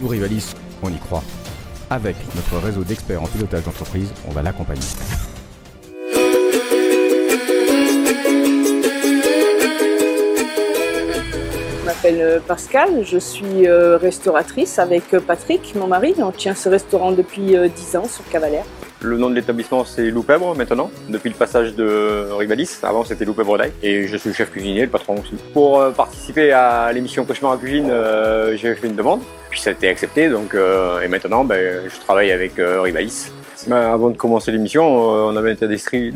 Nous, Rivalis, on y croit. Avec notre réseau d'experts en pilotage d'entreprise, on va l'accompagner. Je m'appelle Pascal, je suis restauratrice avec Patrick, mon mari. On tient ce restaurant depuis 10 ans sur Cavalère. Le nom de l'établissement c'est Loupèvre maintenant, depuis le passage de Rivalis. Avant c'était Loupèvre d'Aille et je suis le chef cuisinier, le patron aussi. Pour participer à l'émission Cauchemar en cuisine, j'ai fait une demande, puis ça a été accepté donc, et maintenant je travaille avec Rivalis. Avant de commencer l'émission, on avait un état d'esprit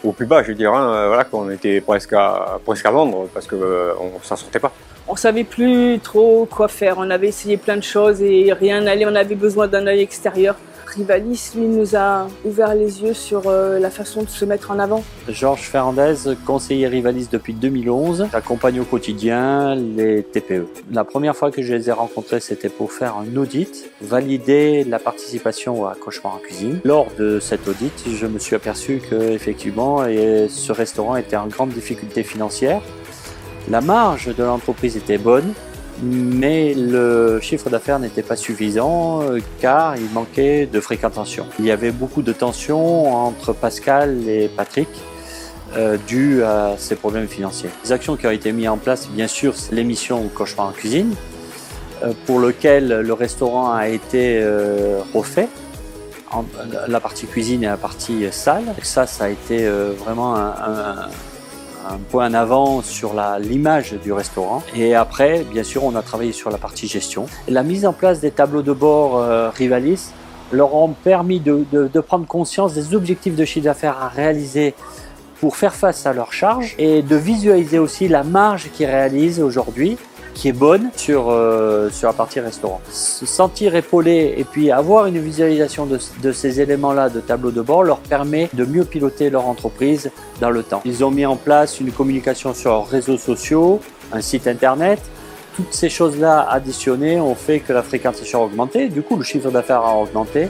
au plus bas, je veux dire, voilà, qu'on était presque à vendre parce qu'on ne s'en sortait pas. On ne savait plus trop quoi faire, on avait essayé plein de choses et rien n'allait, on avait besoin d'un œil extérieur. Rivalis, lui, nous a ouvert les yeux sur la façon de se mettre en avant. Georges Ferrandez, conseiller Rivalis depuis 2011, j'accompagne au quotidien les TPE. La première fois que je les ai rencontrés, c'était pour faire un audit, valider la participation à Cauchemar en cuisine. Lors de cet audit, je me suis aperçu qu'effectivement, ce restaurant était en grande difficulté financière. La marge de l'entreprise était bonne, mais le chiffre d'affaires n'était pas suffisant car il manquait de fréquentation. Il y avait beaucoup de tensions entre Pascal et Patrick dues à ces problèmes financiers. Les actions qui ont été mises en place, bien sûr, c'est l'émission Cauchemar en cuisine pour lequel le restaurant a été refait. La partie cuisine et la partie salle. Ça a été vraiment un point en avant sur l'image du restaurant. Et après, bien sûr, on a travaillé sur la partie gestion. La mise en place des tableaux de bord Rivalis leur ont permis de prendre conscience des objectifs de chiffre d'affaires à réaliser pour faire face à leurs charges et de visualiser aussi la marge qu'ils réalisent aujourd'hui, qui est bonne sur la partie restaurant. Se sentir épaulé et puis avoir une visualisation de ces éléments-là de tableau de bord leur permet de mieux piloter leur entreprise dans le temps. Ils ont mis en place une communication sur leurs réseaux sociaux, un site internet. Toutes ces choses-là additionnées ont fait que la fréquentation a augmenté, du coup le chiffre d'affaires a augmenté.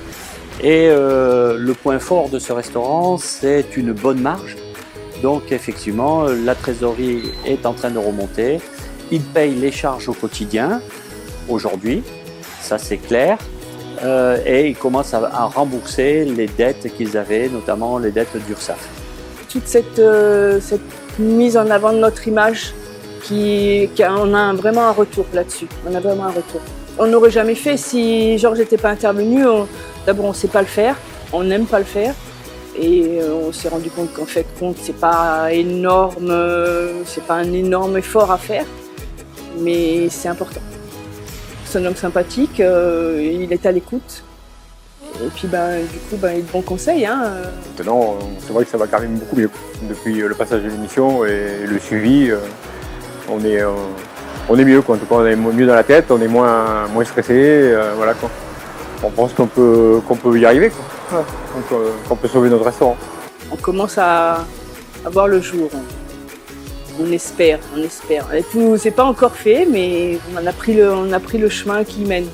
Et le point fort de ce restaurant, c'est une bonne marge. Donc effectivement, la trésorerie est en train de remonter. Ils payent les charges au quotidien, aujourd'hui, ça c'est clair, et ils commencent à rembourser les dettes qu'ils avaient, notamment les dettes d'URSSAF. Toute cette mise en avant de notre image, on a vraiment un retour là-dessus. On a vraiment un retour. On n'aurait jamais fait si Georges n'était pas intervenu. D'abord, on ne sait pas le faire, on n'aime pas le faire. Et on s'est rendu compte qu'en fait, c'est pas énorme, c'est pas un énorme effort à faire. Mais c'est important. C'est un homme sympathique, il est à l'écoute. Et puis du coup, il a de bons conseils. Maintenant, c'est vrai que ça va quand même beaucoup mieux. Depuis le passage de l'émission et le suivi, on est mieux, quoi. En tout cas, on est mieux dans la tête, on est moins stressé. Voilà, quoi. On pense qu'on peut y arriver, quoi. Qu'on peut sauver notre restaurant. On commence à voir le jour. On espère. Et tout, c'est pas encore fait, mais on a pris le chemin qui mène.